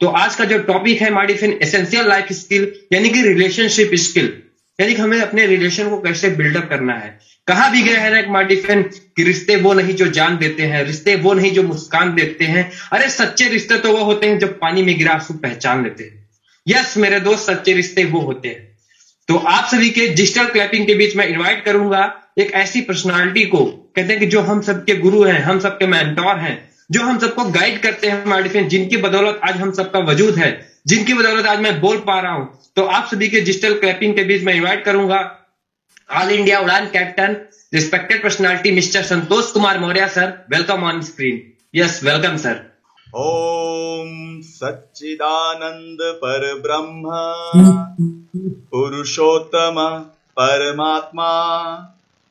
तो आज का जो टॉपिक है हमारी फिर एसेंशियल लाइफ स्किल यानी कि रिलेशनशिप स्किल, यानी कि हमें अपने रिलेशन को कैसे बिल्डअप करना है। कहा भी गया है ना हमारी फ्रेंड कि रिश्ते वो नहीं जो जान देते हैं, रिश्ते वो नहीं जो मुस्कान देते हैं, अरे सच्चे रिश्ते तो वो होते हैं जब पानी में गिरा उसको पहचान लेते हैं। यस मेरे दोस्त, सच्चे रिश्ते वो होते हैं। तो आप सभी के डिजिटल क्लैपिंग के बीच में इनवाइट करूंगा एक ऐसी पर्सनालिटी को, कहते हैं कि जो हम सबके गुरु हैं, हम सबके मेंटोर हैं, जो हम सबको गाइड करते हैं हमारे फ्रेंड, जिनकी बदौलत आज हम सबका वजूद है, जिनकी बदौलत आज मैं बोल पा रहा हूं। तो आप सभी के डिजिटल क्लैपिंग के बीच में इनवाइट करूंगा all India Udaan captain respected personality mister Santosh Kumar Maurya sir. Welcome on screen. Yes welcome sir. ओम सच्चिदानंद पर ब्रह्म पुरुषोत्तम परमात्मा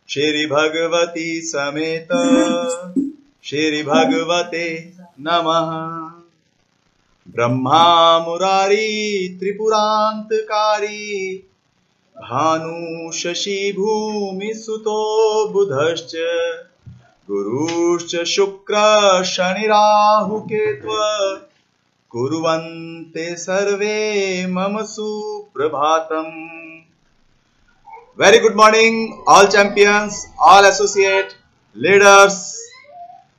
श्री भगवती समेत श्री भगवते नमः। ब्रह्मा मुरारी त्रिपुरांतकारी भानु शशि भूमि सुतो बुधश्च गुरुश्च शुक्र शनि राहु केतु कुर्वन्ते सर्वे मम सुप्रभातम। Very good morning all champions, all associate leaders.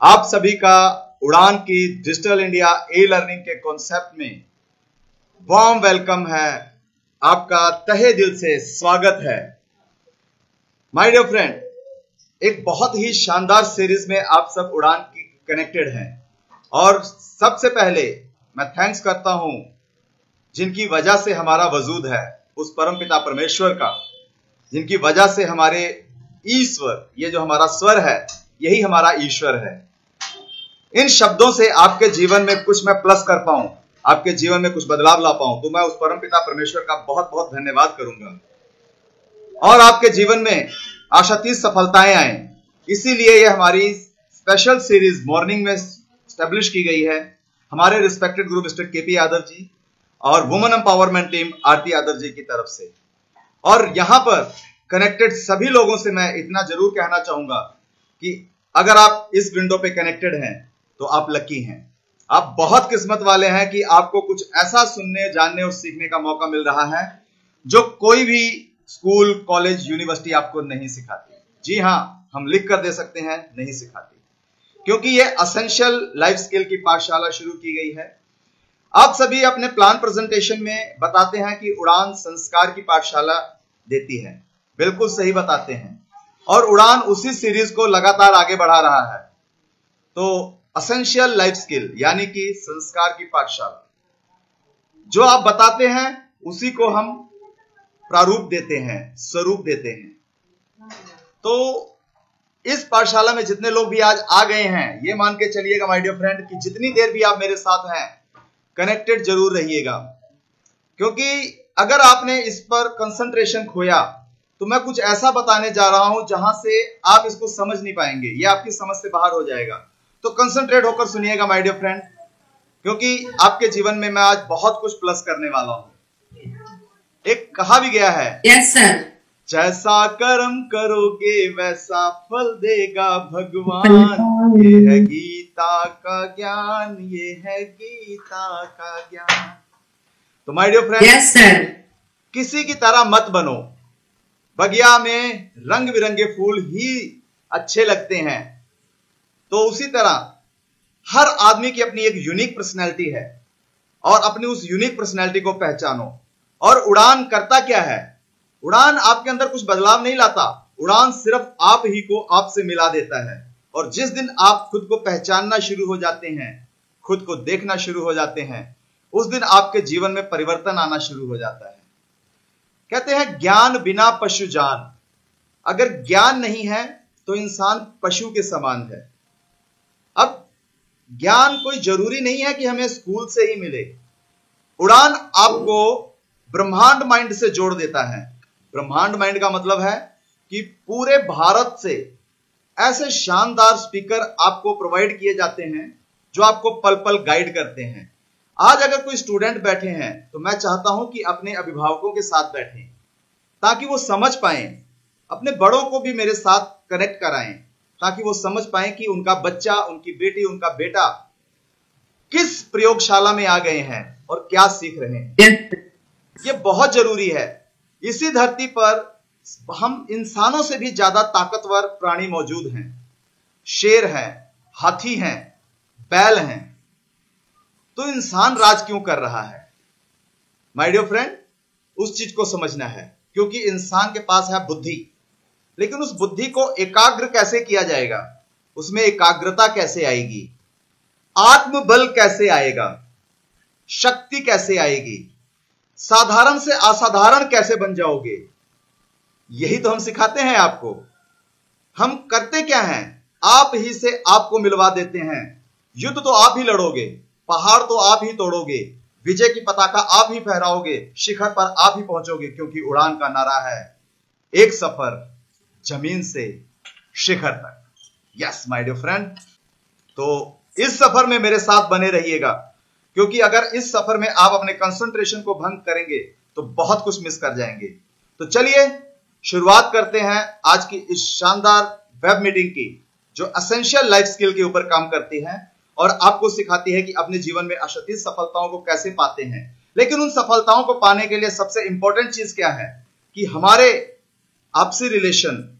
आप सभी का उड़ान की डिजिटल इंडिया ई लर्निंग के कॉन्सेप्ट में वार्म वेलकम है, आपका तहे दिल से स्वागत है। माय डियर फ्रेंड, एक बहुत ही शानदार सीरीज में आप सब उड़ान की कनेक्टेड हैं और सबसे पहले मैं थैंक्स करता हूं जिनकी वजह से हमारा वजूद है, उस परम पिता परमेश्वर का, जिनकी वजह से हमारे ईश्वर, ये जो हमारा स्वर है यही हमारा ईश्वर है। इन शब्दों से आपके जीवन में कुछ मैं प्लस कर पाऊं, आपके जीवन में कुछ बदलाव ला पाऊं, तो मैं उस परम पिता परमेश्वर का बहुत बहुत धन्यवाद करूंगा और आपके जीवन में आशातीत सफलताएं आए। इसीलिए यह हमारी स्पेशल सीरीज मॉर्निंग में स्टैब्लिश की गई है हमारे रिस्पेक्टेड गुरु मिस्टर केपी यादव जी और women empowerment team Aarti Yadav ji की तरफ से। और यहां पर कनेक्टेड सभी लोगों से मैं इतना जरूर कहना चाहूंगा कि अगर आप इस विंडो पे कनेक्टेड हैं तो आप लकी हैं, आप बहुत किस्मत वाले हैं कि आपको कुछ ऐसा सुनने, जानने और सीखने का मौका मिल रहा है जो कोई भी स्कूल, कॉलेज, यूनिवर्सिटी आपको नहीं सिखाती। जी हां, हम लिख कर दे सकते हैं, नहीं सिखाती, क्योंकि ये एसेंशियल लाइफ स्किल की पाठशाला शुरू की गई है। आप सभी अपने प्लान प्रेजेंटेशन में बताते हैं कि उड़ान संस्कार की पाठशाला देती है, बिल्कुल सही बताते हैं, और उड़ान उसी सीरीज को लगातार आगे बढ़ा रहा है। तो एसेंशियल लाइफ स्किल यानी कि संस्कार की पाठशाला, जो आप बताते हैं उसी को हम प्रारूप देते हैं, स्वरूप देते हैं। तो इस पाठशाला में जितने लोग भी आज आ गए हैं, ये मान के चलिएगा माय डियर फ्रेंड कि जितनी देर भी आप मेरे साथ हैं कनेक्टेड जरूर रहिएगा, क्योंकि अगर आपने इस पर कंसंट्रेशन खोया तो मैं कुछ ऐसा बताने जा रहा हूं जहां से आप इसको समझ नहीं पाएंगे, ये आपकी समझ से बाहर हो जाएगा। तो कंसंट्रेट होकर सुनिएगा माय डियर फ्रेंड, क्योंकि आपके जीवन में मैं आज बहुत कुछ प्लस करने वाला हूं। एक कहा भी गया है, यस सर, जैसा कर्म करोगे वैसा फल देगा भगवान। ये है गीता का ज्ञान, ये है गीता का ज्ञान। तो my dear friend, yes sir, किसी की तरह मत बनो। बगिया में रंग बिरंगे फूल ही अच्छे लगते हैं, तो उसी तरह हर आदमी की अपनी एक यूनिक पर्सनैलिटी है और अपनी उस यूनिक पर्सनैलिटी को पहचानो। और उड़ान करता क्या है? उड़ान आपके अंदर कुछ बदलाव नहीं लाता, उड़ान सिर्फ आप ही को आपसे मिला देता है। और जिस दिन आप खुद को पहचानना शुरू हो जाते हैं, खुद को देखना शुरू हो जाते हैं, उस दिन आपके जीवन में परिवर्तन आना शुरू हो जाता है। कहते हैं ज्ञान बिना पशु जान। अगर ज्ञान नहीं है तो इंसान पशु के समान है। अब ज्ञान कोई जरूरी नहीं है कि हमें स्कूल से ही मिले। उड़ान आपको ब्रह्मांड माइंड से जोड़ देता है। ब्रह्मांड माइंड का मतलब है कि पूरे भारत से ऐसे शानदार स्पीकर आपको प्रोवाइड किए जाते हैं जो आपको पल पल गाइड करते हैं। आज अगर कोई स्टूडेंट बैठे हैं तो मैं चाहता हूं कि अपने अभिभावकों के साथ बैठें ताकि वो समझ पाएं, अपने बड़ों को भी मेरे साथ कनेक्ट कराएं ताकि वो समझ पाएं कि उनका बच्चा, उनकी बेटी, उनका बेटा किस प्रयोगशाला में आ गए हैं, और क्या सीख रहे हैं। Yes. ये बहुत जरूरी है। इसी धरती पर हम इंसानों से भी ज्यादा ताकतवर प्राणी मौजूद हैं। शेर हैं, हाथी हैं, बैल हैं, तो इंसान राज क्यों कर रहा है? माय डियर फ्रेंड, उस चीज को समझना है, क्योंकि इंसान के पास है बुद्धि, लेकिन उस बुद्धि को एकाग्र कैसे किया जाएगा, उसमें एकाग्रता कैसे आएगी, आत्मबल कैसे आएगा, शक्ति कैसे आएगी, साधारण से असाधारण कैसे बन जाओगे, यही तो हम सिखाते हैं आपको। हम करते क्या हैं, आप ही से आपको मिलवा देते हैं। युद्ध तो आप ही लड़ोगे, पहाड़ तो आप ही तोड़ोगे, विजय की पताका आप ही फहराओगे, शिखर पर आप ही पहुंचोगे, क्योंकि उड़ान का नारा है एक सफर जमीन से शिखर तक। यस माय डियर फ्रेंड, तो इस सफर में मेरे साथ बने रहिएगा, क्योंकि अगर इस सफर में आप अपने कंसंट्रेशन को भंग करेंगे तो बहुत कुछ मिस कर जाएंगे। तो चलिए शुरुआत करते हैं आज की इस शानदार वेब मीटिंग की, जो एसेंशियल लाइफ स्किल के ऊपर काम करती है और आपको सिखाती है कि अपने जीवन में अशतीत सफलताओं को कैसे पाते हैं। लेकिन उन सफलताओं को पाने के लिए सबसे इंपॉर्टेंट चीज क्या है कि हमारे आपसी रिलेशन,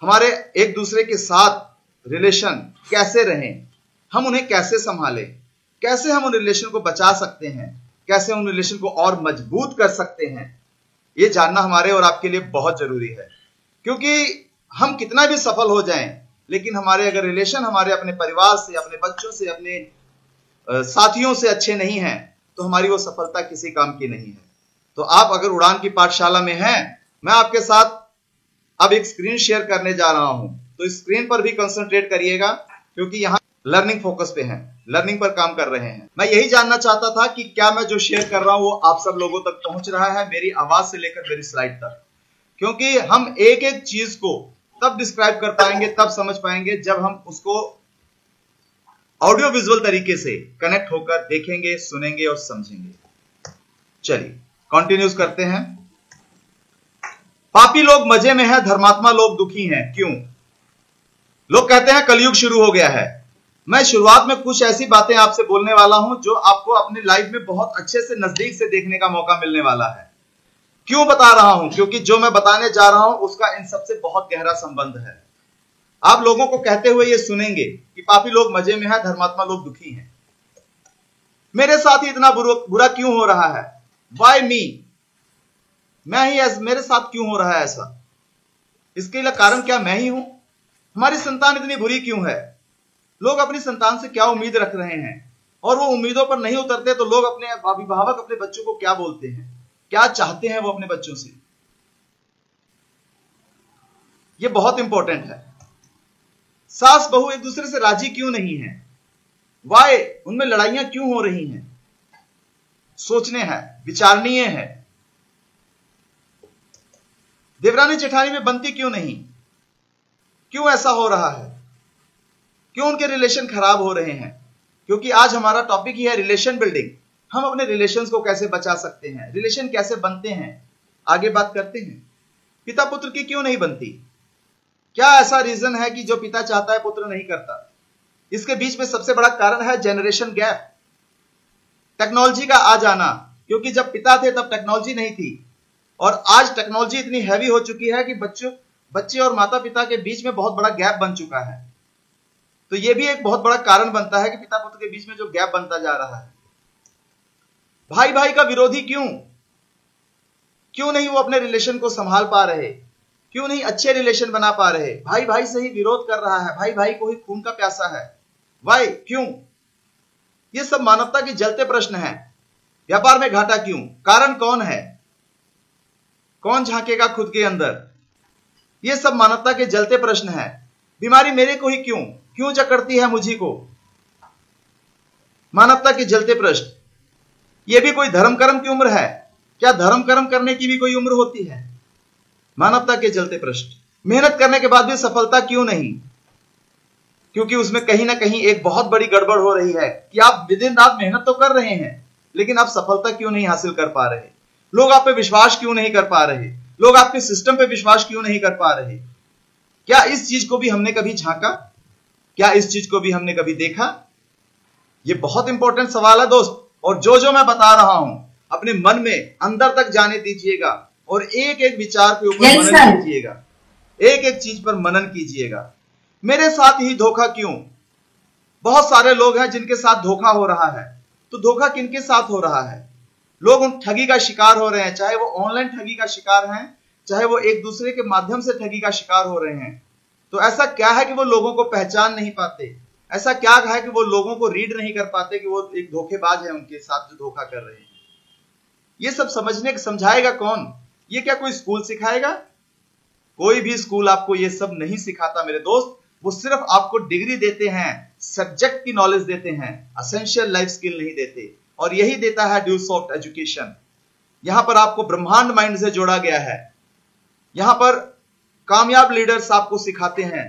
हमारे एक दूसरे के साथ रिलेशन कैसे रहें, हम उन्हें कैसे संभालें, कैसे हम उन रिलेशन को बचा सकते हैं, कैसे उन रिलेशन को और मजबूत कर सकते हैं, ये जानना हमारे और आपके लिए बहुत जरूरी है। क्योंकि हम कितना भी सफल हो जाएं, लेकिन हमारे अगर रिलेशन हमारे अपने परिवार से, अपने बच्चों से, अपने साथियों से अच्छे नहीं हैं, तो हमारी वो सफलता किसी काम की नहीं है। तो आप अगर उड़ान की पाठशाला में हैं, मैं आपके साथ अब एक स्क्रीन शेयर करने जा रहा हूं, तो इस स्क्रीन पर भी कंसंट्रेट करिएगा, क्योंकि यहां लर्निंग फोकस पे हैं, लर्निंग पर काम कर रहे हैं। मैं यही जानना चाहता था कि क्या मैं जो शेयर कर रहा हूं वो आप सब लोगों तक पहुंच रहा है, मेरी आवाज से लेकर मेरी स्लाइड तक। क्योंकि हम एक एक चीज को तब डिस्क्राइब कर पाएंगे, तब समझ पाएंगे, जब हम उसको ऑडियो विजुअल तरीके से कनेक्ट होकर देखेंगे, सुनेंगे और समझेंगे। चलिए कंटिन्यूज करते हैं। पापी लोग मजे में हैं, धर्मात्मा लोग दुखी हैं, क्यों? लोग कहते हैं कलयुग शुरू हो गया है। मैं शुरुआत में कुछ ऐसी बातें आपसे बोलने वाला हूं जो आपको अपनी लाइफ में बहुत अच्छे से नजदीक से देखने का मौका मिलने वाला है। क्यों बता रहा हूं? क्योंकि जो मैं बताने जा रहा हूं उसका इन सबसे बहुत गहरा संबंध है। आप लोगों को कहते हुए ये सुनेंगे कि पापी लोग मजे में हैं, धर्मात्मा लोग दुखी हैं। मेरे साथ ही इतना बुरा क्यों हो रहा है? Why me? मैं ही मेरे साथ क्यों हो रहा है ऐसा? इसके लिए कारण क्या मैं ही हूं? हमारी संतान इतनी बुरी क्यों है? लोग अपनी संतान से क्या उम्मीद रख रहे हैं और वो उम्मीदों पर नहीं उतरते, तो लोग अपने अभिभावक अपने बच्चों को क्या बोलते हैं, क्या चाहते हैं वो अपने बच्चों से? ये बहुत इंपॉर्टेंट है। सास बहू एक दूसरे से राजी क्यों नहीं है? वाई? उनमें लड़ाइयां क्यों हो रही हैं? सोचने है, विचारणीय है। देवरानी जेठानी में बनती क्यों नहीं? क्यों ऐसा हो रहा है? क्यों उनके रिलेशन खराब हो रहे हैं? क्योंकि आज हमारा टॉपिक ही है रिलेशन बिल्डिंग। हम अपने रिलेशंस को कैसे बचा सकते हैं, रिलेशन कैसे बनते हैं, आगे बात करते हैं। पिता पुत्र की क्यों नहीं बनती? क्या ऐसा रीजन है कि जो पिता चाहता है पुत्र नहीं करता? इसके बीच में सबसे बड़ा कारण है जनरेशन गैप, टेक्नोलॉजी का आ जाना। क्योंकि जब पिता थे तब टेक्नोलॉजी नहीं थी, और आज टेक्नोलॉजी इतनी हैवी हो चुकी है कि बच्चे और माता पिता के बीच में बहुत बड़ा गैप बन चुका है। तो यह भी एक बहुत बड़ा कारण बनता है कि पिता पुत्र के बीच में जो गैप बनता जा रहा है। भाई भाई का विरोधी क्यों नहीं वो अपने रिलेशन को संभाल पा रहे? क्यों नहीं अच्छे रिलेशन बना पा रहे? भाई भाई से ही विरोध कर रहा है, भाई भाई को ही खून का प्यासा है। वाई? क्यों? ये सब मानवता के जलते प्रश्न हैं। व्यापार में घाटा क्यों? कारण कौन है? कौन झांकेगा खुद के अंदर? ये सब मानवता के जलते प्रश्न हैं। बीमारी मेरे को ही क्यों जकड़ती है मुझी को? मानवता के जलते प्रश्न। यह भी कोई धर्म कर्म की उम्र है? क्या धर्म कर्म करने की भी कोई उम्र होती है? मानवता के जलते प्रश्न। मेहनत करने के बाद भी सफलता क्यों नहीं? क्योंकि उसमें कहीं ना कहीं एक बहुत बड़ी गड़बड़ हो रही है कि आप दिन रात मेहनत तो कर रहे हैं, लेकिन आप सफलता क्यों नहीं हासिल कर पा रहे? लोग आप पे विश्वास क्यों नहीं कर पा रहे? लोग आपके सिस्टम पे विश्वास क्यों नहीं कर पा रहे? क्या इस चीज को भी हमने कभी झांका? क्या इस चीज को भी हमने कभी देखा? यह बहुत इंपॉर्टेंट सवाल है दोस्त। और जो मैं बता रहा हूं अपने मन में अंदर तक जाने दीजिएगा और एक एक विचार के ऊपर मनन कीजिएगा, एक एक चीज पर मनन कीजिएगा। मेरे साथ ही धोखा क्यों? बहुत सारे लोग हैं जिनके साथ धोखा हो रहा है। तो धोखा किनके साथ हो रहा है? लोग उन ठगी का शिकार हो रहे हैं, चाहे वो ऑनलाइन ठगी का शिकार हैं, चाहे वो एक दूसरे के माध्यम से ठगी का शिकार हो रहे हैं। तो ऐसा क्या है कि वो लोगों को पहचान नहीं पाते? ऐसा क्या है कि वो लोगों को रीड नहीं कर पाते कि वो एक धोखेबाज है उनके साथ जो धोखा कर रहे हैं? ये सब समझाएगा कौन? ये क्या कोई स्कूल सिखाएगा? कोई भी स्कूल आपको ये सब नहीं सिखाता मेरे दोस्त। वो सिर्फ आपको डिग्री देते हैं, सब्जेक्ट की नॉलेज देते हैं, एसेंशियल लाइफ स्किल नहीं देते। और यही देता है ड्यूसॉफ्ट एजुकेशन। यहां पर आपको ब्रह्मांड माइंड से जोड़ा गया है। यहां पर कामयाब लीडर्स आपको सिखाते हैं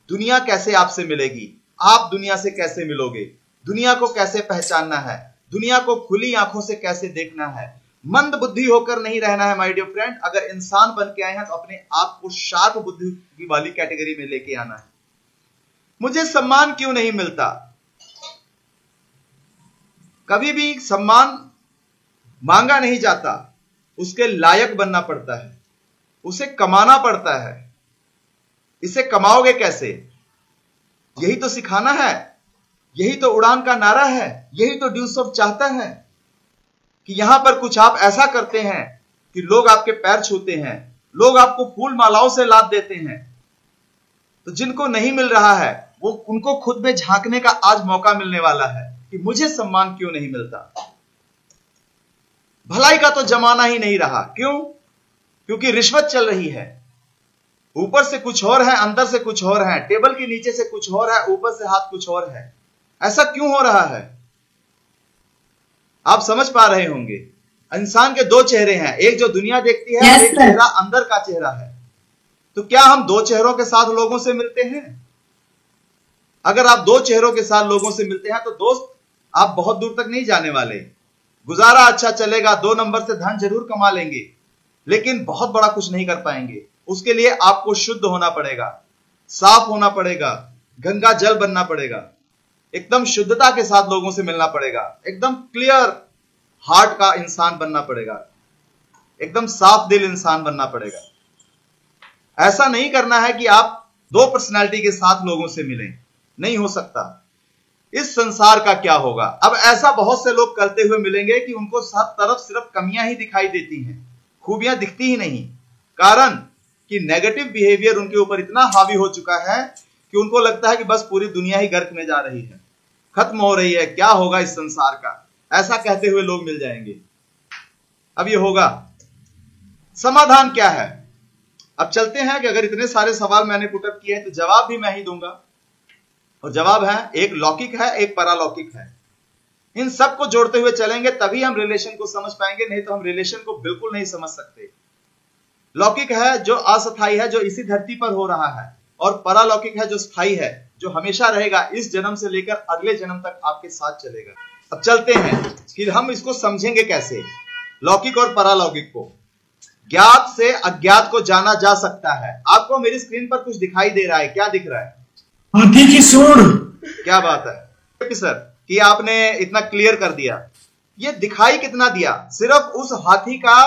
दुनिया कैसे आपसे मिलेगी, आप दुनिया से कैसे मिलोगे, दुनिया को कैसे पहचानना है, दुनिया को खुली आंखों से कैसे देखना है। मंद बुद्धि होकर नहीं रहना है माय डियर फ्रेंड। अगर इंसान बन के आए हैं तो अपने आप को शार्प बुद्धि वाली कैटेगरी में लेके आना है। मुझे सम्मान क्यों नहीं मिलता? कभी भी सम्मान मांगा नहीं जाता, उसके लायक बनना पड़ता है, उसे कमाना पड़ता है। इसे कमाओगे कैसे? यही तो सिखाना है, यही तो उड़ान का नारा है, यही तो ड्यूसॉफ्ट चाहता है कि यहां पर कुछ आप ऐसा करते हैं कि लोग आपके पैर छूते हैं, लोग आपको फूल मालाओं से लाद देते हैं। तो जिनको नहीं मिल रहा है वो उनको खुद में झांकने का आज मौका मिलने वाला है कि मुझे सम्मान क्यों नहीं मिलता। भलाई का तो जमाना ही नहीं रहा। क्यों? क्योंकि रिश्वत चल रही है। ऊपर से कुछ और है, अंदर से कुछ और है, टेबल के नीचे से कुछ और है, ऊपर से हाथ कुछ और है। ऐसा क्यों हो रहा है? आप समझ पा रहे होंगे। इंसान के दो चेहरे हैं, एक जो दुनिया देखती है और एक चेहरा अंदर का चेहरा है। तो क्या हम दो चेहरों के साथ लोगों से मिलते हैं? अगर आप दो चेहरों के साथ लोगों से मिलते हैं तो दोस्त आप बहुत दूर तक नहीं जाने वाले। गुजारा अच्छा चलेगा, 2 नंबर से धन जरूर कमा लेंगे, लेकिन बहुत बड़ा कुछ नहीं कर पाएंगे। उसके लिए आपको शुद्ध होना पड़ेगा, साफ होना पड़ेगा, गंगा जल बनना पड़ेगा, एकदम शुद्धता के साथ लोगों से मिलना पड़ेगा, एकदम क्लियर हार्ट का इंसान बनना पड़ेगा, एकदम साफ दिल इंसान बनना पड़ेगा। ऐसा नहीं करना है कि आप दो पर्सनैलिटी के साथ लोगों से मिलें, नहीं हो सकता। इस संसार का क्या होगा? अब ऐसा बहुत से लोग करते हुए मिलेंगे कि उनको सब तरफ सिर्फ कमियां ही दिखाई देती हैं, खूबियां दिखती ही नहीं। कारण कि नेगेटिव बिहेवियर उनके ऊपर इतना हावी हो चुका है कि उनको लगता है कि बस पूरी दुनिया ही गर्क में जा रही है, खत्म हो रही है, क्या होगा इस संसार का। ऐसा कहते हुए लोग मिल जाएंगे। अब ये होगा। समाधान क्या है? अब चलते हैं कि अगर इतने सारे सवाल मैंने पुटअप किए हैं तो जवाब भी मैं ही दूंगा। और जवाब है, एक लौकिक है, एक परालौकिक है। इन सब को जोड़ते हुए चलेंगे तभी हम रिलेशन को समझ पाएंगे, नहीं तो हम रिलेशन को बिल्कुल नहीं समझ सकते। लौकिक है जो अस्थायी है, जो इसी धरती पर हो रहा है, और परालौकिक है जो स्थायी है, जो हमेशा रहेगा, इस जन्म से लेकर अगले जन्म तक आपके साथ चलेगा। अब चलते हैं कि हम इसको समझेंगे कैसे, लौकिक और परालौकिक को। ज्ञात से अज्ञात को जाना जा सकता है। आपको मेरी स्क्रीन पर कुछ दिखाई दे रहा है, क्या दिख रहा है? हाथी की सूंड। क्या बात है सर कि आपने इतना क्लियर कर दिया। ये दिखाई कितना दिया? सिर्फ उस हाथी का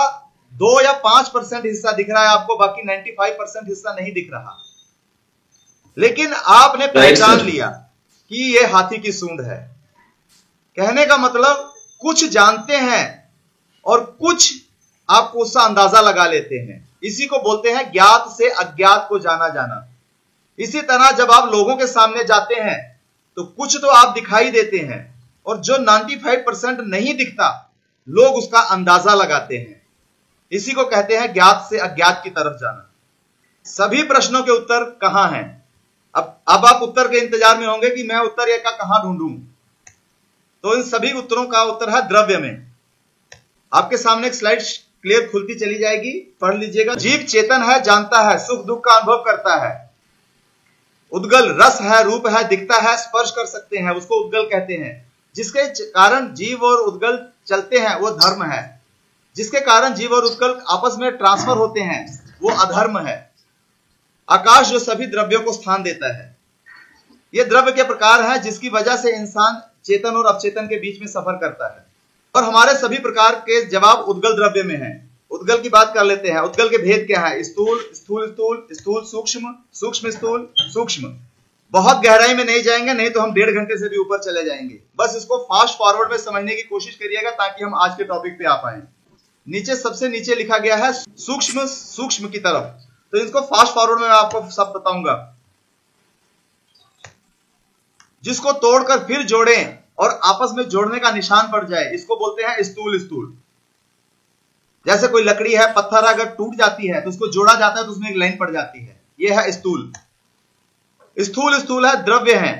2 या 5% हिस्सा दिख रहा है आपको, बाकी 95% हिस्सा नहीं दिख रहा। लेकिन आपने पहचान लिया कि ये हाथी की सूंड है। कहने का मतलब कुछ जानते हैं और कुछ आपको उसका अंदाजा लगा लेते हैं। इसी को बोलते हैं ज्ञात से अज्ञात को जाना जाना। इसी तरह जब आप लोगों के सामने जाते हैं तो कुछ तो आप दिखाई देते हैं, और जो 95% नहीं दिखता लोग उसका अंदाजा लगाते हैं। इसी को कहते हैं ज्ञात से अज्ञात की तरफ जाना। सभी प्रश्नों के उत्तर कहां हैं? अब आप उत्तर के इंतजार में होंगे कि मैं उत्तर का कहां ढूंढूं। तो इन सभी उत्तरों का उत्तर है द्रव्य में। आपके सामने एक स्लाइड क्लियर खुलती चली जाएगी, पढ़ लीजिएगा। जीव चेतन है, जानता है, सुख दुख का अनुभव करता है। उद्गल रस है, रूप है, दिखता है, स्पर्श कर सकते हैं, उसको उद्गल कहते हैं। जिसके कारण जीव और उद्गल चलते हैं वो धर्म है। जिसके कारण जीव और उद्गल आपस में ट्रांसफर होते हैं वो अधर्म है। आकाश जो सभी द्रव्यों को स्थान देता है। ये द्रव्य के प्रकार है जिसकी वजह से इंसान चेतन और अवचेतन के बीच में सफर करता है। और हमारे सभी प्रकार के जवाब उद्गल द्रव्य में है। उद्गल की बात कर लेते हैं। उद्गल के भेद क्या है? स्थूल, स्थूल स्थूल, स्थूल सूक्ष्म, सूक्ष्म स्थूल, सूक्ष्म। बहुत गहराई में नहीं जाएंगे, नहीं तो हम 1.5 घंटे से भी ऊपर चले जाएंगे। बस इसको फास्ट फॉरवर्ड में समझने की कोशिश करिएगा ताकि हम आज के टॉपिक पे आ पाए। नीचे सबसे नीचे लिखा गया है सूक्ष्म, सूक्ष्म की तरफ, तो इसको फास्ट फॉरवर्ड में मैं आपको सब बताऊंगा। जिसको तोड़कर फिर जोड़ें और आपस में जोड़ने का निशान पड़ जाए, इसको बोलते हैं स्थूल स्थूल। जैसे कोई लकड़ी है, पत्थर अगर टूट जाती है तो उसको जोड़ा जाता है तो उसमें एक लाइन पड़ जाती है, यह है स्थूल। स्थूल स्थूल है, द्रव्य है,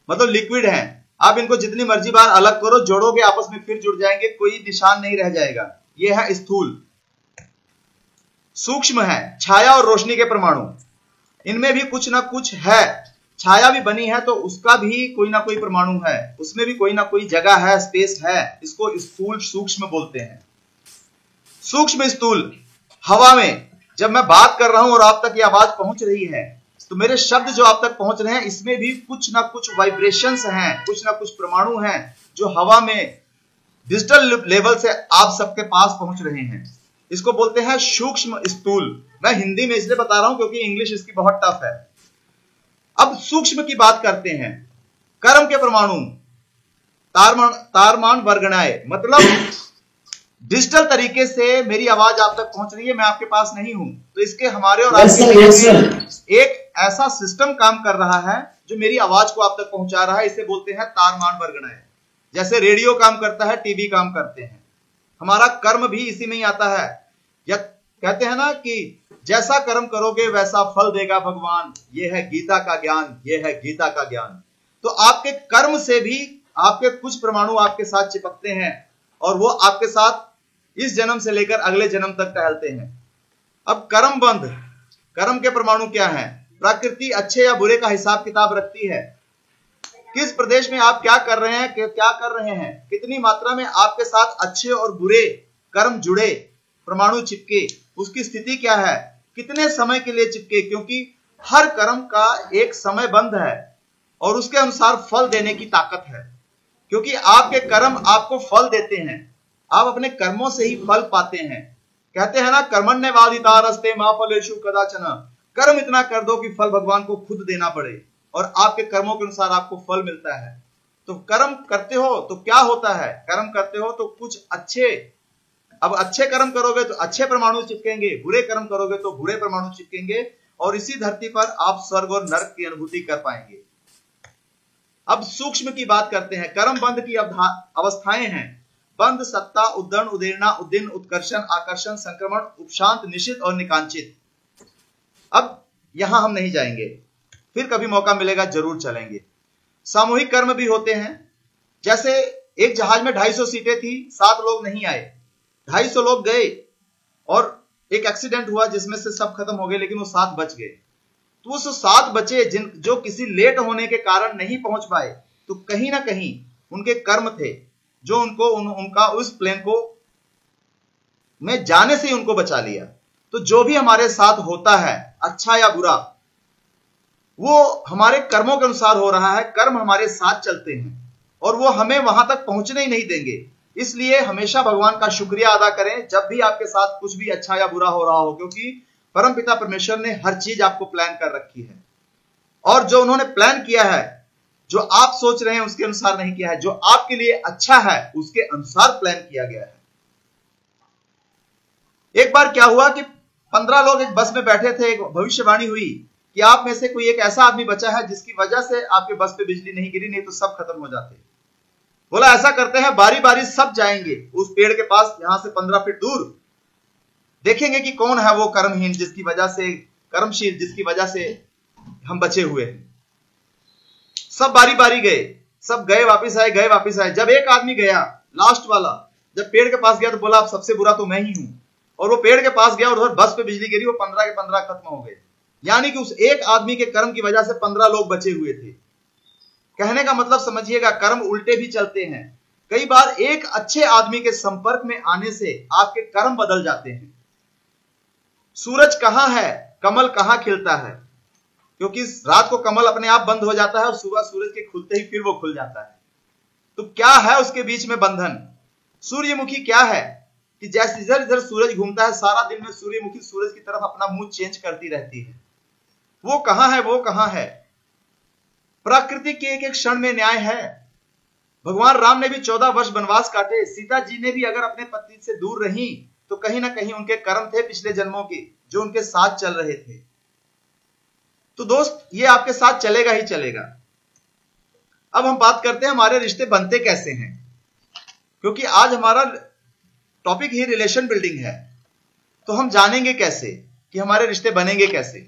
मतलब लिक्विड है। आप इनको जितनी मर्जी बार अलग करो, जोड़ोगे आपस में फिर जुड़ जाएंगे, कोई निशान नहीं रह जाएगा। यह है स्थूल। सूक्ष्म है, छाया और रोशनी के परमाणु, इनमें भी कुछ ना कुछ है। छाया भी बनी है तो उसका भी कोई ना कोई परमाणु है, उसमें भी कोई ना कोई जगह है, स्पेस है। इसको स्थूल सूक्ष्म बोलते हैं। सूक्ष्म स्थूल हवा में जब मैं बात कर रहा हूं और आप तक ये आवाज पहुंच रही है, तो मेरे शब्द जो आप तक पहुंच रहे हैं, इसमें भी कुछ ना कुछ वाइब्रेशंस हैं, कुछ ना कुछ परमाणु हैं जो हवा में डिजिटल लेवल से आप सबके पास पहुंच रहे हैं। इसको बोलते हैं सूक्ष्म स्थूल। मैं हिंदी में इसलिए बता रहा हूं क्योंकि इंग्लिश इसकी बहुत टफ है। अब सूक्ष्म की बात करते हैं। कर्म के परमाणु, तारमान वर्गणाएं, मतलब डिजिटल तरीके से मेरी आवाज आप तक पहुंच रही है, मैं आपके पास नहीं हूं, तो इसके हमारे और आपके बीच एक ऐसा सिस्टम काम कर रहा है जो मेरी आवाज को आप तक पहुंचा रहा है। इसे बोलते हैं तारमान वर्गणाएं। जैसे रेडियो काम करता है, टीवी काम करते हैं, हमारा कर्म भी इसी में ही आता है। या कहते हैं ना कि जैसा कर्म करोगे वैसा फल देगा भगवान, यह है गीता का ज्ञान, यह है गीता का ज्ञान। तो आपके कर्म से भी आपके कुछ परमाणु आपके साथ चिपकते हैं और वो आपके साथ इस जन्म से लेकर अगले जन्म तक टहलते हैं। अब कर्म बंध, कर्म के परमाणु क्या है? प्रकृति अच्छे या बुरे का हिसाब किताब रखती है। किस प्रदेश में आप क्या कर रहे हैं, क्या कर रहे हैं, कितनी मात्रा में आपके साथ अच्छे और बुरे कर्म जुड़े, परमाणु चिपके, उसकी स्थिति क्या है, कितने समय के लिए चिपके, क्योंकि हर कर्म का एक समय बंध है और उसके अनुसार फल देने की ताकत है। क्योंकि आपके कर्म आपको फल देते हैं, आप अपने कर्मों से ही फल पाते हैं। कहते हैं ना, कर्मण्यवादितारस्ते मा फलेषु कदाचन, कर्म इतना कर दो कि फल भगवान को खुद देना पड़े और आपके कर्मों के अनुसार आपको फल मिलता है। तो कर्म करते हो तो क्या होता है? कर्म करते हो तो कुछ अच्छे, अब अच्छे कर्म करोगे तो अच्छे परमाणु चिपकेंगे, बुरे कर्म करोगे तो बुरे परमाणु चिपकेंगे और इसी धरती पर आप स्वर्ग और नरक की अनुभूति कर पाएंगे। अब सूक्ष्म की बात करते हैं। कर्म बंध की अवस्थाएं हैं। बंध, सत्ता, उद्दंड, उदेरना, उद्दीन, उत्कर्षण, आकर्षण, संक्रमण, उपशांत, निशित और निकांचित। अब यहां हम नहीं जाएंगे, फिर कभी मौका मिलेगा जरूर चलेंगे। सामूहिक कर्म भी होते हैं। जैसे एक जहाज में 250 सीटें थी, 7 लोग नहीं आए, 250 लोग गए और एक एक्सीडेंट हुआ जिसमें से सब खत्म हो गए, लेकिन वो 7 बच गए। तो उस 7 बचे जो किसी लेट होने के कारण नहीं पहुंच पाए, तो कहीं ना कहीं उनके कर्म थे जो उनका उस प्लेन को में जाने से ही उनको बचा लिया। तो जो भी हमारे साथ होता है, अच्छा या बुरा, वो हमारे कर्मों के अनुसार हो रहा है। कर्म हमारे साथ चलते हैं और वो हमें वहां तक पहुंचने ही नहीं देंगे। इसलिए हमेशा भगवान का शुक्रिया अदा करें जब भी आपके साथ कुछ भी अच्छा या बुरा हो रहा हो, क्योंकि परमपिता परमेश्वर ने हर चीज आपको प्लान कर रखी है और जो उन्होंने प्लान किया है, जो आप सोच रहे हैं उसके अनुसार नहीं किया है, जो आपके लिए अच्छा है उसके अनुसार प्लान किया गया है। एक बार क्या हुआ कि 15 लोग एक बस में बैठे थे। एक भविष्यवाणी हुई कि आप में से कोई एक ऐसा आदमी बचा है जिसकी वजह से आपके बस पे बिजली नहीं गिरी, नहीं तो सब खत्म हो जाते। बोला ऐसा करते हैं, बारी बारी सब जाएंगे उस पेड़ के पास, यहां से 15 फीट दूर, देखेंगे कि कौन है वो कर्महीन जिसकी वजह से, कर्मशील जिसकी वजह से हम बचे हुए हैं। सब बारी बारी गए, सब गए वापस आए, गए वापस आए। जब एक आदमी गया, लास्ट वाला, जब पेड़ के पास गया तो बोला अब सबसे बुरा तो मैं ही हूं, और वो पेड़ के पास गया और उधर बस पे बिजली गिरी, वो 15 के 15 खत्म हो गए। यानी कि उस एक आदमी के कर्म की वजह से 15 लोग बचे हुए थे। कहने का मतलब समझिएगा, कर्म उल्टे भी चलते हैं। कई बार एक अच्छे आदमी के संपर्क में आने से आपके कर्म बदल जाते हैं। सूरज कहां है, कमल कहां खिलता है, क्योंकि रात को कमल अपने आप बंद हो जाता है और सुबह सूरज के खुलते ही फिर वो खुल जाता है। तो क्या है उसके बीच में बंधन? सूर्यमुखी क्या है कि जैसे इधर इधर सूरज घूमता है, सारा दिन में सूर्यमुखी सूरज की तरफ अपना मुंह चेंज करती रहती है। वो कहां है, वो कहां है? प्रकृति के एक एक क्षण में न्याय है। भगवान राम ने भी 14 वर्ष वनवास काटे, सीता जी ने भी अगर अपने पति से दूर रही तो कहीं ना कहीं उनके कर्म थे पिछले जन्मों के जो उनके साथ चल रहे थे। तो दोस्त, ये आपके साथ चलेगा ही चलेगा। अब हम बात करते हैं हमारे रिश्ते बनते कैसे हैं, क्योंकि आज हमारा टॉपिक ही रिलेशन बिल्डिंग है। तो हम जानेंगे कैसे कि हमारे रिश्ते बनेंगे कैसे।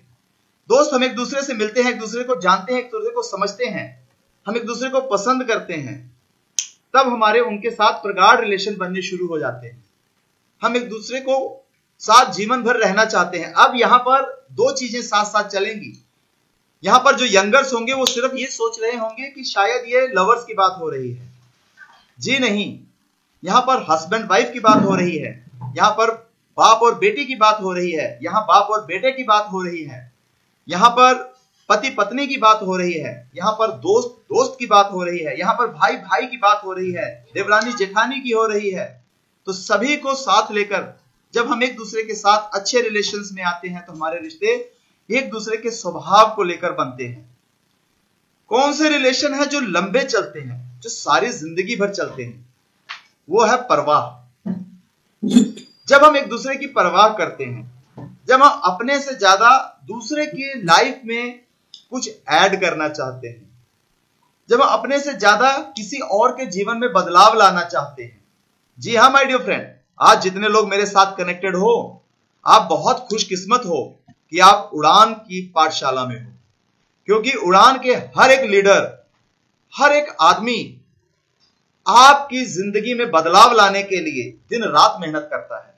दोस्त, हम एक दूसरे से मिलते हैं, एक दूसरे को जानते हैं, एक दूसरे को समझते हैं, हम एक दूसरे को पसंद करते हैं, तब हमारे उनके साथ प्रगाढ़ रिलेशन बनने शुरू हो जाते हैं। हम एक दूसरे को साथ जीवन भर रहना चाहते हैं। अब यहां पर दो चीजें साथ साथ चलेंगी। यहां पर जो यंगर्स होंगे वो सिर्फ ये सोच रहे होंगे कि शायद ये लवर्स की बात हो रही है। जी नहीं, यहां पर हस्बैंड वाइफ की बात हो रही है, यहां पर बाप और बेटी की बात हो रही है, यहां बाप और बेटे की बात हो रही है, यहां पर पति पत्नी की बात हो रही है, यहां पर दोस्त दोस्त की बात हो रही है, यहां पर भाई भाई की बात हो रही है, देवरानी जेठानी की हो रही है। तो सभी को साथ लेकर जब हम एक दूसरे के साथ अच्छे रिलेशंस में आते हैं तो हमारे रिश्ते एक दूसरे के स्वभाव को लेकर बनते हैं। कौन से रिलेशन है जो लंबे चलते हैं, जो सारी जिंदगी भर चलते हैं? वो है परवाह। जब हम एक दूसरे की परवाह करते हैं, जब हम अपने से ज्यादा दूसरे की लाइफ में कुछ ऐड करना चाहते हैं, जब हम अपने से ज्यादा किसी और के जीवन में बदलाव लाना चाहते हैं। जी हाँ माय डियर फ्रेंड, आज जितने लोग मेरे साथ कनेक्टेड हो, आप बहुत खुशकिस्मत हो कि आप उड़ान की पाठशाला में हो, क्योंकि उड़ान के हर एक लीडर, हर एक आदमी आपकी जिंदगी में बदलाव लाने के लिए दिन रात मेहनत करता है।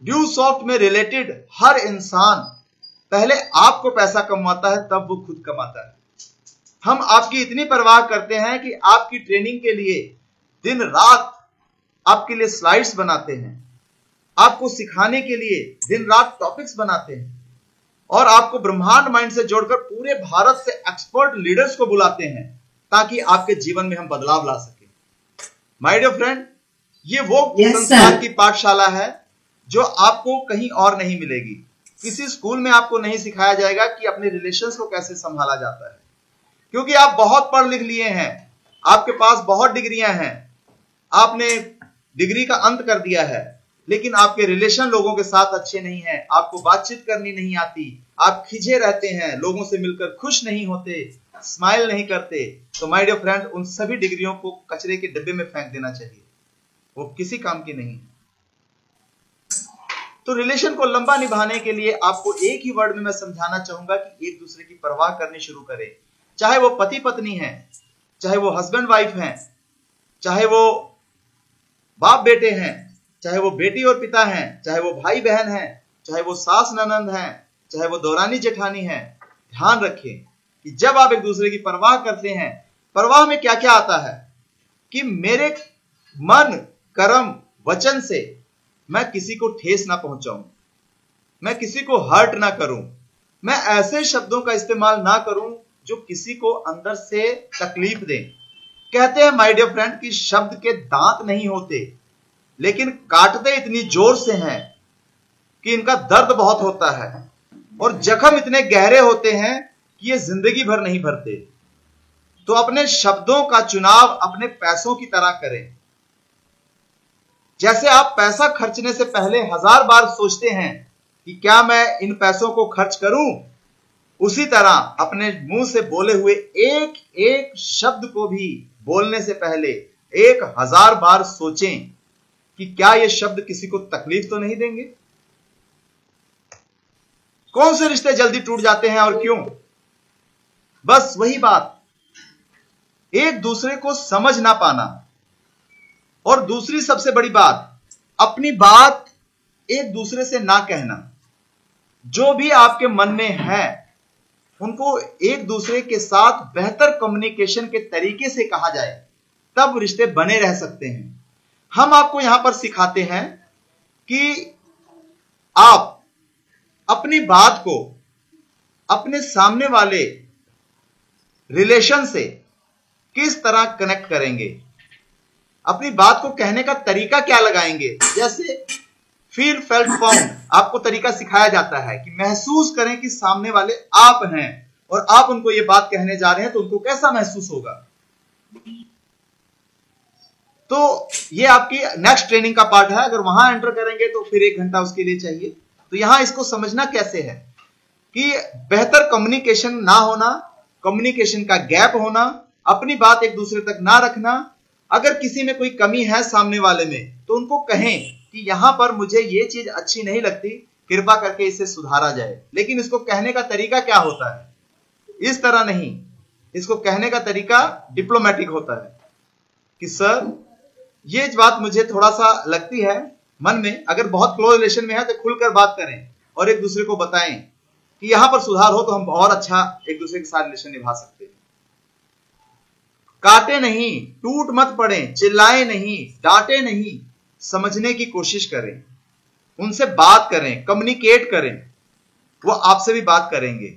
ड्यू सॉफ्ट में रिलेटेड हर इंसान पहले आपको पैसा कमाता है, तब वो खुद कमाता है। हम आपकी इतनी परवाह करते हैं कि आपकी ट्रेनिंग के लिए दिन रात आपके लिए स्लाइड्स बनाते हैं, आपको सिखाने के लिए दिन रात टॉपिक्स बनाते हैं, और आपको ब्रह्मांड माइंड से जोड़कर पूरे भारत से एक्सपर्ट लीडर्स को बुलाते हैं ताकि आपके जीवन में हम बदलाव ला सके। माय डियर फ्रेंड, ये वो संसार की पाठशाला है जो आपको कहीं और नहीं मिलेगी। किसी स्कूल में आपको नहीं सिखाया जाएगा कि अपने रिलेशंस को कैसे संभाला जाता है, क्योंकि आप बहुत पढ़ लिख लिए हैं, आपके पास बहुत डिग्रियां हैं, आपने डिग्री का अंत कर दिया है, लेकिन आपके रिलेशन लोगों के साथ अच्छे नहीं हैं, आपको बातचीत करनी नहीं आती, आप खिंचे रहते हैं, लोगों से मिलकर खुश नहीं होते, स्माइल नहीं करते। तो माय डियर फ्रेंड, उन सभी डिग्रियों को कचरे के डिब्बे में फेंक देना चाहिए, वो किसी काम की नहीं। तो रिलेशन को लंबा निभाने के लिए आपको एक ही वर्ड में मैं समझाना चाहूंगा कि एक दूसरे की परवाह करनी शुरू करें। चाहे वो पति पत्नी है, चाहे वो हस्बैंड वाइफ हैं, चाहे वो बाप बेटे हैं, चाहे वो बेटी और पिता हैं, चाहे वो भाई बहन हैं, चाहे वो सास ननंद हैं, चाहे वो दौरानी जेठानी हैं। ध्यान रखें कि जब आप एक दूसरे की परवाह करते हैं, परवाह में क्या क्या आता है कि मेरे मन कर्म वचन से मैं किसी को ठेस ना पहुंचाऊं, मैं किसी को हर्ट ना करूं, मैं ऐसे शब्दों का इस्तेमाल ना करूं जो किसी को अंदर से तकलीफ दें। कहते हैं माय डियर फ्रेंड कि शब्द के दांत नहीं होते, लेकिन काटते इतनी जोर से हैं कि इनका दर्द बहुत होता है, और जख्म इतने गहरे होते हैं कि ये जिंदगी भर नहीं भरते। तो अपने शब्दों का चुनाव अपने पैसों की तरह करें। जैसे आप पैसा खर्चने से पहले 1000 बार सोचते हैं कि क्या मैं इन पैसों को खर्च करूं, उसी तरह अपने मुंह से बोले हुए एक एक शब्द को भी बोलने से पहले 1000 बार सोचें कि क्या ये शब्द किसी को तकलीफ तो नहीं देंगे। कौन से रिश्ते जल्दी टूट जाते हैं और क्यों? बस वही बात, एक दूसरे को समझ ना पाना, और दूसरी सबसे बड़ी बात, अपनी बात एक दूसरे से ना कहना। जो भी आपके मन में है उनको एक दूसरे के साथ बेहतर कम्युनिकेशन के तरीके से कहा जाए, तब रिश्ते बने रह सकते हैं। हम आपको यहां पर सिखाते हैं कि आप अपनी बात को अपने सामने वाले रिलेशन से किस तरह कनेक्ट करेंगे। अपनी बात को कहने का तरीका क्या लगाएंगे। जैसे फील फेल्ट फाउंड आपको तरीका सिखाया जाता है कि महसूस करें कि सामने वाले आप हैं और आप उनको ये बात कहने जा रहे हैं तो उनको कैसा महसूस होगा। तो ये आपकी नेक्स्ट ट्रेनिंग का पार्ट है। अगर वहां एंटर करेंगे तो फिर 1 घंटा उसके लिए चाहिए। तो यहां इसको समझना कैसे है कि बेहतर कम्युनिकेशन ना होना, कम्युनिकेशन का गैप होना, अपनी बात एक दूसरे तक ना रखना। अगर किसी में कोई कमी है सामने वाले में तो उनको कहें कि यहां पर मुझे ये चीज अच्छी नहीं लगती, कृपा करके इसे सुधारा जाए। लेकिन इसको कहने का तरीका क्या होता है, इस तरह नहीं, इसको कहने का तरीका डिप्लोमेटिक होता है कि सर ये बात मुझे थोड़ा सा लगती है मन में। अगर बहुत क्लोज रिलेशन में है तो खुलकर बात करें और एक दूसरे को बताएं कि यहां पर सुधार हो तो हम और अच्छा एक दूसरे के साथ रिलेशन निभा सकते हैं। काटे नहीं, टूट मत पड़े, चिल्लाए नहीं, डांटे नहीं, समझने की कोशिश करें, उनसे बात करें, कम्युनिकेट करें, वो आपसे भी बात करेंगे।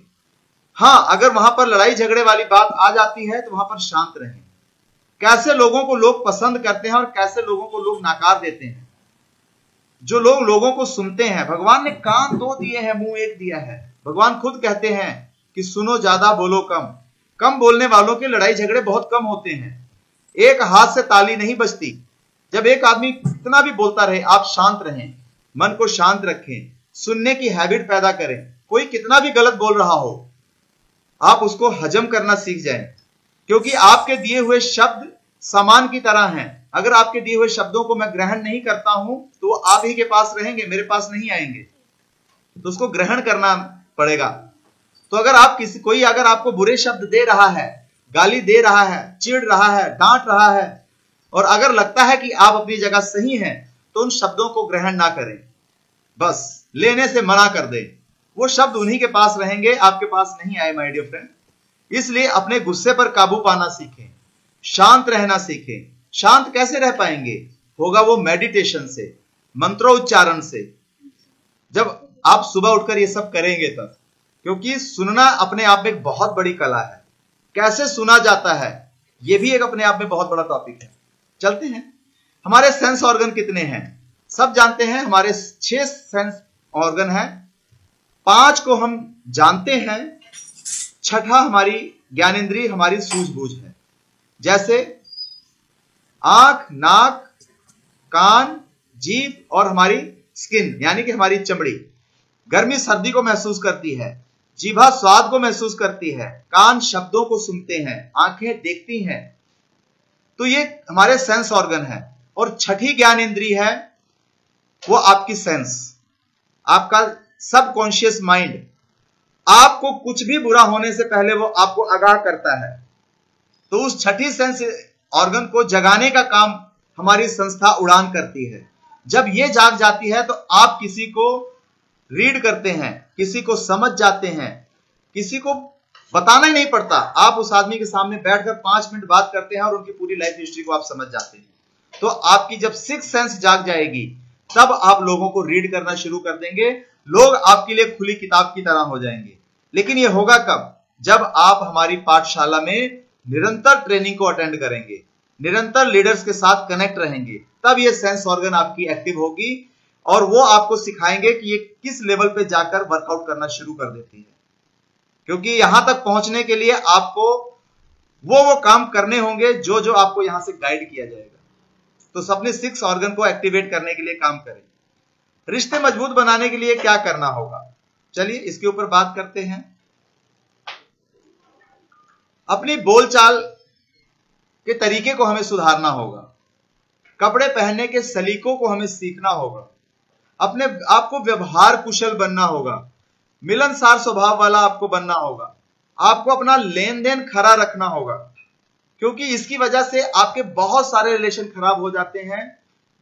हां, अगर वहां पर लड़ाई झगड़े वाली बात आ जाती है तो वहां पर शांत रहें। कैसे लोगों को लोग पसंद करते हैं और कैसे लोगों को लोग नकार देते हैं। जो लोग लोगों को सुनते हैं, भगवान ने कान 2 दिए हैं, मुंह 1 दिया है। भगवान खुद कहते हैं कि सुनो ज्यादा बोलो कम। कम बोलने वालों के लड़ाई झगड़े बहुत कम होते हैं। एक हाथ से ताली नहीं बजती। जब एक आदमी कितना भी बोलता रहे, आप शांत रहें, मन को शांत रखें, सुनने की हैबिट पैदा करें। कोई कितना भी गलत बोल रहा हो, आप उसको हजम करना सीख जाएं, क्योंकि आपके दिए हुए शब्द सामान की तरह हैं। अगर आपके दिए हुए शब्दों को मैं ग्रहण नहीं करता हूं तो वो आप ही के पास रहेंगे, मेरे पास नहीं आएंगे। तो उसको ग्रहण करना पड़ेगा। तो अगर आप कोई अगर आपको बुरे शब्द दे रहा है, गाली दे रहा है, चिढ़ रहा है, डांट रहा है, और अगर लगता है कि आप अपनी जगह सही हैं, तो उन शब्दों को ग्रहण ना करें, बस लेने से मना कर दें। वो शब्द उन्हीं के पास रहेंगे, आपके पास नहीं आए माय डियर फ्रेंड। इसलिए अपने गुस्से पर काबू पाना सीखें, शांत रहना सीखें। शांत कैसे रह पाएंगे? होगा वो मेडिटेशन से, मंत्रोच्चारण से। जब आप सुबह उठकर ये सब करेंगे तब, क्योंकि सुनना अपने आप में एक बहुत बड़ी कला है। कैसे सुना जाता है ये भी एक अपने आप में बहुत बड़ा टॉपिक है। चलते हैं, हमारे सेंस ऑर्गन कितने हैं? सब जानते हैं, हमारे 6 सेंस ऑर्गन हैं। 5 को हम जानते हैं, 6ठा हमारी ज्ञानेंद्रिय, हमारी सूझबूझ है। जैसे आंख, नाक, कान, जीभ और हमारी स्किन यानी कि हमारी चमड़ी गर्मी सर्दी को महसूस करती है, जीभा स्वाद को महसूस करती है, कान शब्दों को सुनते हैं, आंखें देखती हैं। तो ये हमारे सेंस ऑर्गन है। और 6ठी ज्ञान इंद्री है वो आपकी सेंस, आपका सबकॉन्शियस माइंड। आपको कुछ भी बुरा होने से पहले वो आपको आगाह करता है। तो उस 6ठी सेंस ऑर्गन को जगाने का काम हमारी संस्था उड़ान करती है। जब ये जाग जाती है तो आप किसी को रीड करते हैं, किसी को समझ जाते हैं, किसी को बताना ही नहीं पड़ता। आप उस आदमी के सामने बैठकर 5 मिनट बात करते हैं और उनकी पूरी लाइफ हिस्ट्री को आप समझ जाते हैं। तो आपकी जब 6th सेंस जाग जाएगी तब आप लोगों को रीड करना शुरू कर देंगे। लोग आपके लिए खुली किताब की तरह हो जाएंगे। लेकिन यह होगा कब? जब आप हमारी पाठशाला में निरंतर ट्रेनिंग को अटेंड करेंगे, निरंतर लीडर्स के साथ कनेक्ट रहेंगे, तब ये सेंस ऑर्गन आपकी एक्टिव होगी और वो आपको सिखाएंगे कि ये किस लेवल पे जाकर वर्कआउट करना शुरू कर देती है। क्योंकि यहां तक पहुंचने के लिए आपको वो काम करने होंगे जो जो आपको यहां से गाइड किया जाएगा। तो सबने 6 ऑर्गन को एक्टिवेट करने के लिए काम करें। रिश्ते मजबूत बनाने के लिए क्या करना होगा, चलिए इसके ऊपर बात करते हैं। अपनी बोलचाल के तरीके को हमें सुधारना होगा, कपड़े पहनने के सलीकों को हमें सीखना होगा, अपने आपको व्यवहार कुशल बनना होगा, मिलनसार स्वभाव वाला आपको बनना होगा, आपको अपना लेन देन खरा रखना होगा, क्योंकि इसकी वजह से आपके बहुत सारे रिलेशन खराब हो जाते हैं।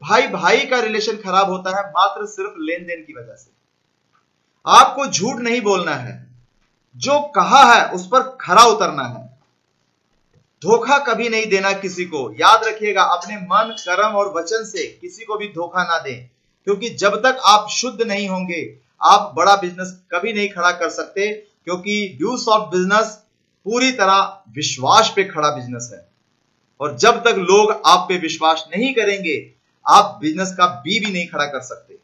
भाई भाई का रिलेशन खराब होता है मात्र सिर्फ लेन देन की वजह से। आपको झूठ नहीं बोलना है, जो कहा है उस पर खरा उतरना है, धोखा कभी नहीं देना किसी को। याद रखिएगा, अपने मन, कर्म और वचन से किसी को भी धोखा ना दें, क्योंकि जब तक आप शुद्ध नहीं होंगे आप बड़ा बिजनेस कभी नहीं खड़ा कर सकते। क्योंकि ड्यूस ऑफ बिजनेस पूरी तरह विश्वास पे खड़ा बिजनेस है। और जब तक लोग आप पे विश्वास नहीं करेंगे, आप बिजनेस का बी भी नहीं खड़ा कर सकते।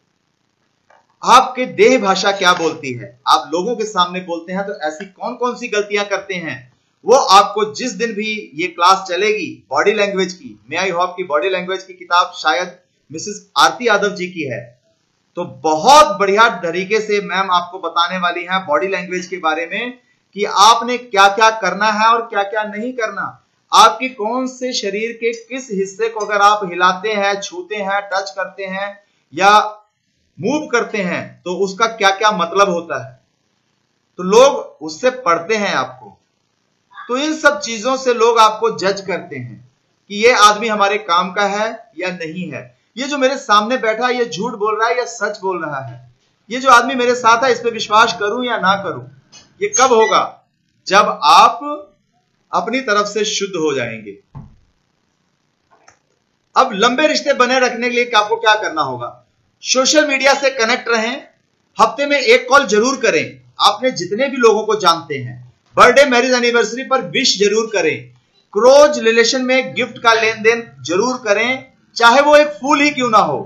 आपके देह भाषा क्या बोलती है, आप लोगों के सामने बोलते हैं तो ऐसी कौन कौन सी गलतियां करते हैं, वो आपको जिस दिन भी ये क्लास चलेगी बॉडी लैंग्वेज की, मे आई होप की बॉडी लैंग्वेज की किताब शायद मिसेस आरती यादव जी की है, तो बहुत बढ़िया तरीके से मैम आपको बताने वाली हैं बॉडी लैंग्वेज के बारे में कि आपने क्या क्या करना है और क्या क्या नहीं करना। आपकी कौन से शरीर के किस हिस्से को अगर आप हिलाते हैं, छूते हैं, टच करते हैं या मूव करते हैं तो उसका क्या क्या मतलब होता है, तो लोग उससे पढ़ते हैं आपको। तो इन सब चीजों से लोग आपको जज करते हैं कि ये आदमी हमारे काम का है या नहीं है, ये जो मेरे सामने बैठा है ये झूठ बोल रहा है या सच बोल रहा है, ये जो आदमी मेरे साथ है इस पे विश्वास करूं या ना करूं। ये कब होगा? जब आप अपनी तरफ से शुद्ध हो जाएंगे। अब लंबे रिश्ते बने रखने के लिए आपको क्या करना होगा? सोशल मीडिया से कनेक्ट रहें, हफ्ते में एक कॉल जरूर करें, आपने जितने भी लोगों को जानते हैं बर्थडे मैरिज एनिवर्सरी पर विश जरूर करें, क्लोज रिलेशन में गिफ्ट का लेन देन जरूर करें, चाहे वो एक फूल ही क्यों ना हो,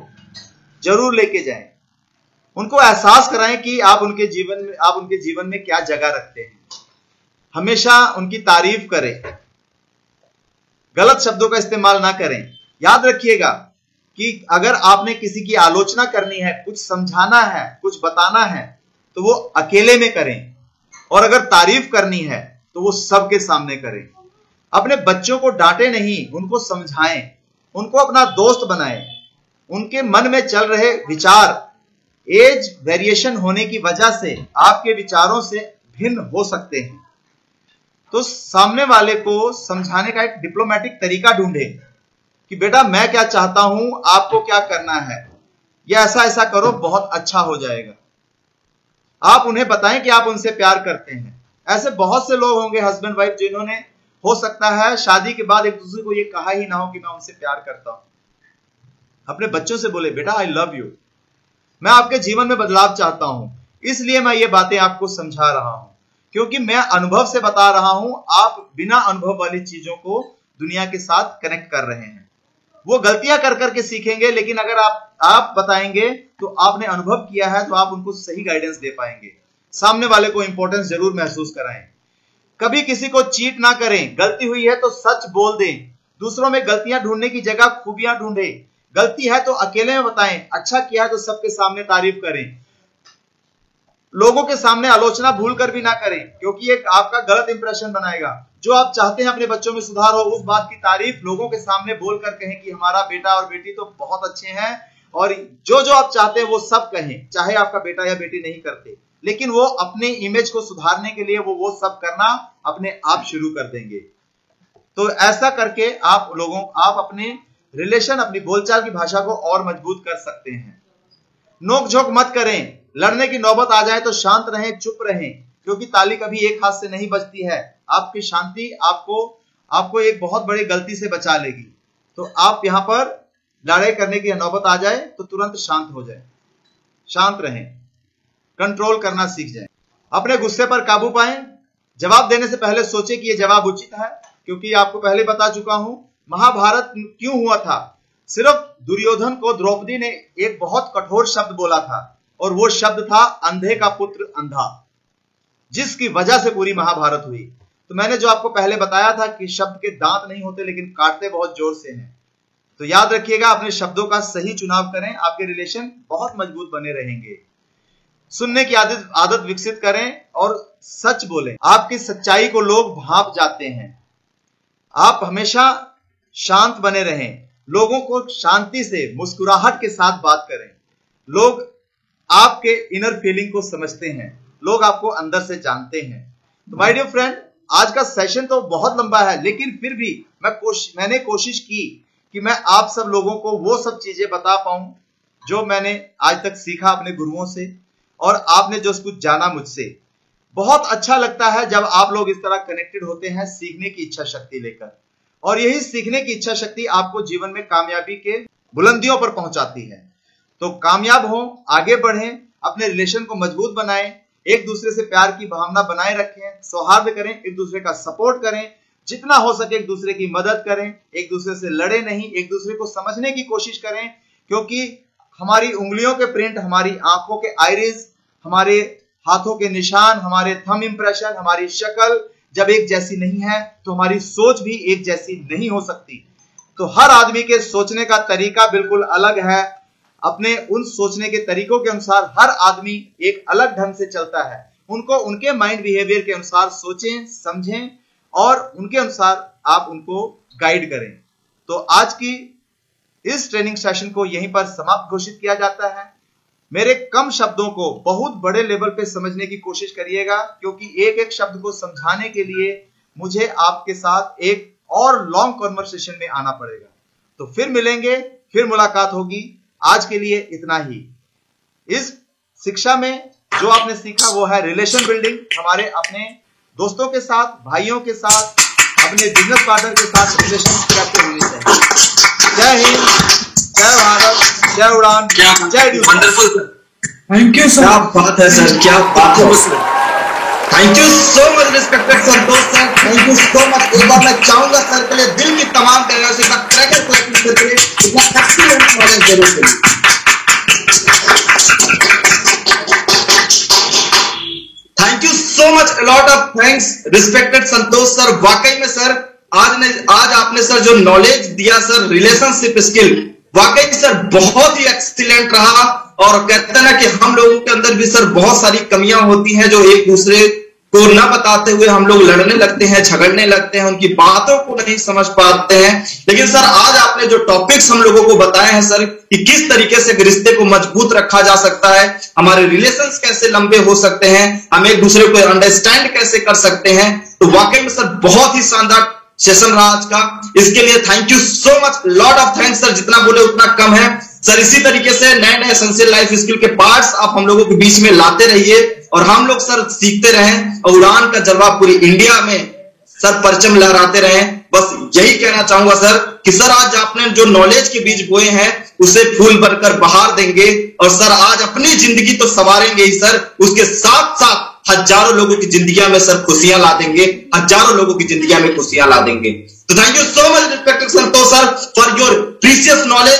जरूर लेके जाएं। उनको एहसास कराएं कि आप उनके जीवन में क्या जगह रखते हैं। हमेशा उनकी तारीफ करें, गलत शब्दों का इस्तेमाल ना करें। याद रखिएगा कि अगर आपने किसी की आलोचना करनी है, कुछ समझाना है, कुछ बताना है, तो वो अकेले में करें, और अगर तारीफ करनी है तो वो सबके सामने करें। अपने बच्चों को डांटे नहीं, उनको समझाएं, उनको अपना दोस्त बनाएं। उनके मन में चल रहे विचार एज वेरिएशन होने की वजह से आपके विचारों से भिन्न हो सकते हैं, तो सामने वाले को समझाने का एक डिप्लोमेटिक तरीका ढूंढें कि बेटा मैं क्या चाहता हूं, आपको क्या करना है, ये ऐसा ऐसा करो, बहुत अच्छा हो जाएगा। आप उन्हें बताएं कि आप उनसे प्यार करते हैं। ऐसे बहुत से लोग होंगे हस्बैंड वाइफ जिन्होंने हो सकता है शादी के बाद एक दूसरे को ये कहा ही ना हो कि मैं उनसे प्यार करता हूं। अपने बच्चों से बोले बेटा आई लव यू, मैं आपके जीवन में बदलाव चाहता हूं, इसलिए मैं ये बातें आपको समझा रहा हूं, क्योंकि मैं अनुभव से बता रहा हूं, आप बिना अनुभव वाली चीजों को दुनिया के साथ कनेक्ट कर रहे हैं। वो गलतियां कर करके सीखेंगे, लेकिन अगर आप बताएंगे तो आपने अनुभव किया है तो आप उनको सही गाइडेंस दे पाएंगे। सामने वाले को इंपॉर्टेंस जरूर महसूस कराएं। कभी किसी को चीट ना करें, गलती हुई है तो सच बोल दें, दूसरों में गलतियां ढूंढने की जगह खूबियां ढूंढें। गलती है तो अकेले में बताएं, अच्छा किया है तो सबके सामने तारीफ करें। लोगों के सामने आलोचना भूल कर भी ना करें, क्योंकि ये आपका गलत इंप्रेशन बनाएगा। जो आप चाहते हैं अपने बच्चों में सुधार हो, उस बात की तारीफ लोगों के सामने बोलकर कहें कि हमारा बेटा और बेटी तो बहुत अच्छे हैं, और जो जो आप चाहते हैं वो सब कहें, चाहे आपका बेटा या बेटी नहीं करते, लेकिन वो अपने इमेज को सुधारने के लिए वो सब करना अपने आप शुरू कर देंगे। तो ऐसा करके आप अपने रिलेशन, अपनी बोलचाल की भाषा को और मजबूत कर सकते हैं। नोक झोंक मत करें, लड़ने की नौबत आ जाए तो शांत रहें, चुप रहें, क्योंकि ताली कभी एक हाथ से नहीं बजती है। आपकी शांति आपको एक बहुत बड़ी गलती से बचा लेगी। तो आप यहां पर लड़ाई करने की नौबत आ जाए तो तुरंत शांत हो जाए, शांत रहें, कंट्रोल करना सीख जाएं। अपने गुस्से पर काबू पाएं। जवाब देने से पहले सोचें कि यह जवाब उचित है, क्योंकि आपको पहले बता चुका हूं महाभारत क्यों हुआ था। सिर्फ दुर्योधन को द्रौपदी ने एक बहुत कठोर शब्द बोला था, और वो शब्द था अंधे का पुत्र अंधा, जिसकी वजह से पूरी महाभारत हुई। तो मैंने जो आपको पहले बताया था कि शब्द के दांत नहीं होते लेकिन काटते बहुत जोर से हैं। तो याद रखिएगा, अपने शब्दों का सही चुनाव करें, आपके रिलेशन बहुत मजबूत बने रहेंगे। सुनने की आदत विकसित करें और सच बोलें। आपकी सच्चाई को लोग भांप जाते हैं। आप हमेशा शांत बने रहें, लोगों को शांति से मुस्कुराहट के साथ बात करें। लोग आपके इनर फीलिंग को समझते हैं, लोग आपको अंदर से जानते हैं। तो माय डियर फ्रेंड, आज का सेशन तो बहुत लंबा है, लेकिन फिर भी मैंने कोशिश की कि मैं आप सब लोगों को वो सब चीजें बता पाऊं जो मैंने आज तक सीखा अपने गुरुओं से, और आपने जो कुछ जाना मुझसे। बहुत अच्छा लगता है जब आप लोग इस तरह कनेक्टेड होते हैं सीखने की इच्छा शक्ति लेकर, और यही सीखने की इच्छा शक्ति आपको जीवन में कामयाबी के बुलंदियों पर पहुंचाती है। तो कामयाब हो, आगे बढ़ें, अपने रिलेशन को मजबूत बनाएं, एक दूसरे से प्यार की भावना बनाए रखें, सौहार्द करें, एक दूसरे का सपोर्ट करें, जितना हो सके एक दूसरे की मदद करें, एक दूसरे से लड़े नहीं, एक दूसरे को समझने की कोशिश करें, क्योंकि हमारी उंगलियों के प्रिंट, हमारी आंखों के आइरिस, हमारे हाथों के निशान, हमारे थंब इंप्रेशन, हमारी शक्ल जब एक जैसी नहीं है तो हमारी सोच भी एक जैसी नहीं हो सकती। तो हर आदमी के सोचने का तरीका बिल्कुल अलग है। अपने उन सोचने के तरीकों के अनुसार हर आदमी एक अलग ढंग से चलता है। उनको उनके माइंड बिहेवियर के अनुसार सोचें, समझें और उनके अनुसार आप उनको गाइड करें। तो आज की इस ट्रेनिंग सेशन को यहीं पर समाप्त घोषित किया जाता है। मेरे कम शब्दों को बहुत बड़े लेवल पे समझने की कोशिश करिएगा, क्योंकि एक एक शब्द को समझाने के लिए मुझे आपके साथ एक और लॉन्ग कॉन्वर्सेशन में आना पड़ेगा। तो फिर मिलेंगे, फिर मुलाकात होगी। आज के लिए इतना ही। इस शिक्षा में जो आपने सीखा वो है रिलेशन बिल्डिंग, हमारे अपने दोस्तों के साथ, भाइयों के साथ, अपने बिजनेस पार्टनर के साथ रिलेशन कैसे होनी चाहिए। जय हिंद, जय भारत, जय उड़ान, जय ड्यूटी। Thank you sir. क्या बात है सर, क्या बात है sir. Thank you so much respected Santosh sir, thank you so much. एक बार मैं चाहूंगा सर के लिए दिल की तमाम तरह से इतना एक्सीलेंट नॉलेज जरूर करिए। Thank you so much, lot of thanks respected Santosh sir. वाकई में सर आज आपने सर जो नॉलेज दिया सर रिलेशनशिप स्किल, वाकई सर बहुत ही एक्सीलेंट रहा। और कहते हैं ना कि हम लोगों के अंदर भी सर बहुत सारी कमियां होती हैं जो एक दूसरे को न बताते हुए हम लोग लड़ने लगते हैं, झगड़ने लगते हैं, उनकी बातों को नहीं समझ पाते हैं। लेकिन सर आज आपने जो टॉपिक्स हम लोगों को बताए हैं सर कि किस तरीके से रिश्ते को मजबूत रखा जा सकता है, हमारे रिलेशंस कैसे लंबे हो सकते हैं, हम एक दूसरे को अंडरस्टैंड कैसे कर सकते हैं, तो वाकई में सर बहुत ही शानदार सेशन रहा आज का। इसके लिए thank you so much, lot of thanks sir. जितना बोले उतना कम है सर। इसी तरीके से नए नए एसेंशियल लाइफ स्किल के पार्ट्स आप हम लोगों के बीच में लाते रहिए और हम लोग सर सीखते रहें और उड़ान का जलवा पूरी इंडिया में सर परचम लहराते रहें। बस यही कहना चाहूंगा सर कि सर आज आपने जो नॉलेज के बीज बोए हैं उसे फूल बनकर बहार देंगे और सर आज अपनी जिंदगी तो संवारेंगे ही सर, उसके साथ साथ हजारों लोगों की जिंदगियां में सर खुशियां ला देंगे, हजारों लोगों की जिंदगियां में खुशियां ला देंगे। तो thank you so much respected Santosh sir for your precious knowledge.